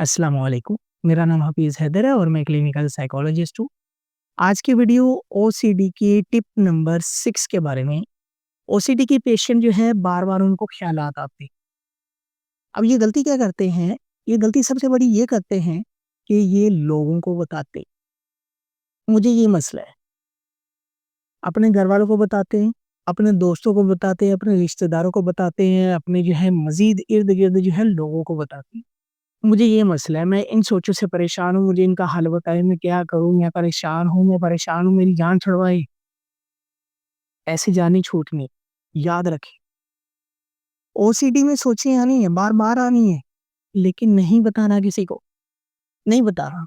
अस्सलाम वालेकुम। मेरा नाम हफ़ीज़ हैदर है और मैं क्लिनिकल साइकोलॉजिस्ट हूँ। आज की वीडियो ओसीडी की टिप नंबर 6 के बारे में। ओसीडी की पेशेंट जो है बार-बार उनको ख़्यालात आते हैं। अब ये गलती क्या करते हैं, ये गलती सबसे बड़ी ये करते हैं कि ये लोगों को बताते, मुझे ये मसला है। अपने घरवालों को बताते हैं, अपने दोस्तों को बताते हैं, अपने रिश्तेदारों को बताते हैं, अपने जो है मज़ीद इर्द-गिर्द जो है लोगों को बताते हैं। मुझे ये मसला है, मैं इन सोचों से परेशान हूँ, मुझे इनका हल बताएँ, मैं क्या करूँ? मैं परेशान हूँ, मेरी जान छुड़वाएँ। ऐसी जान नहीं छूटनी, याद रखें। ओसीडी में सोचें आनी है, बार-बार आनी है, लेकिन नहीं बताना किसी को, नहीं बताना।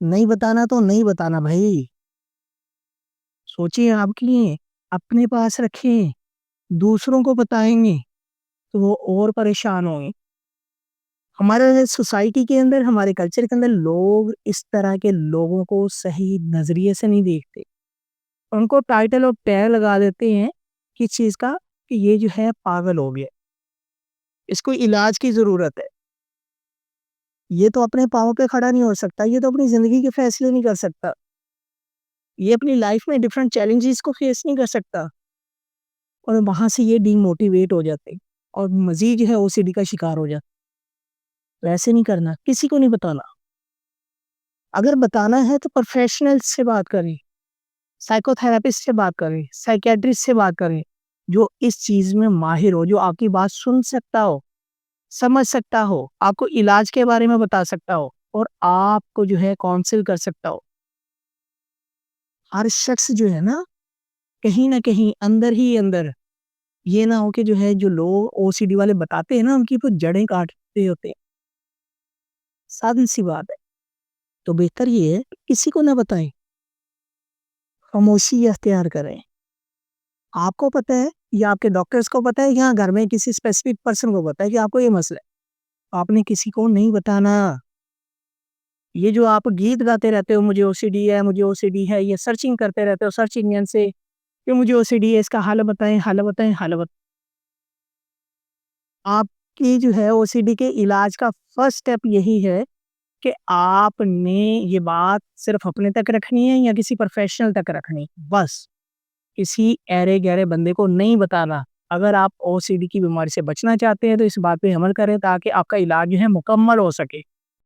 नहीं बताना तो नहीं बताना भई, सोचिए आपके लिए, अपने पास रखें, दूसरों को बताएँगे, तो वो और परेशान होंगे। हमारे सोसाइटी के अंदर, हमारे कल्चर के अंदर लोग इस तरह के लोगों को सही नज़रिए से नहीं देखते। उनको टाइटल और टैग लगा देते हैं किस चीज़ का कि ये जो है पागल हो गया, इसको इलाज की ज़रूरत है। ये तो अपने पाँव पे खड़ा नहीं हो सकता, ये तो अपनी ज़िंदगी के फैसले नहीं कर सकता, ये अपनी लाइफ में डिफरेंट चैलेंजेस को फेस नहीं कर सकता और वहाँ से ये डीमोटिवेट हो जाते हैं और मज़ीद जो है ओसीडी का शिकार हो जाते हैं। तो ऐसे नहीं करना, किसी को नहीं बताना। अगर बताना है तो प्रोफेशनल से बात करें, साइकोथेरेपिस्ट से बात करें, साइकियाट्रिस्ट से बात करें, जो इस चीज़ में माहिर हो, जो आपकी बात सुन सकता हो, समझ सकता हो, आपको इलाज के बारे में बता सकता हो और आपको जो है काउंसल कर सकता हो। हर शख्स जो है ना, कहीं न कहीं अंदर ही अंदर ये ना हो कि जो है जो लोग ओसीडी वाले बताते हैं ना, उनकी वो जड़ें काटते होते हैं। साधारण-सी बात है। तो बेहतर ये है कि किसी को ना बताएँ, खामोशी अख्तियार करें। आपको पता है या आपके डॉक्टर्स को पता है या घर में किसी स्पेसिफिक पर्सन को पता है कि आपको ये मसला है। आपने किसी को नहीं बताना। ये जो आप गीत गाते रहते हो मुझे ओसीडी है, ये सर्चिंग करते रहते हो सर्च इंजन से कि मुझे ओसीडी है, इसका हल बताएँ, हल बताएँ, हल बत आपकी जो है ओसीडी के इलाज का फर्स्ट स्टेप यही है कि आपने ये बात सिर्फ़ अपने तक रखनी है या किसी प्रोफ़ेशनल तक रखनी है, बस। किसी ऐरे-गैरे बंदे को नहीं बताना। अगर आप ओसीडी की बीमारी से बचना चाहते हैं तो इस बात पे अमल करें ताकि आपका इलाज जो है मुकम्मल हो सके।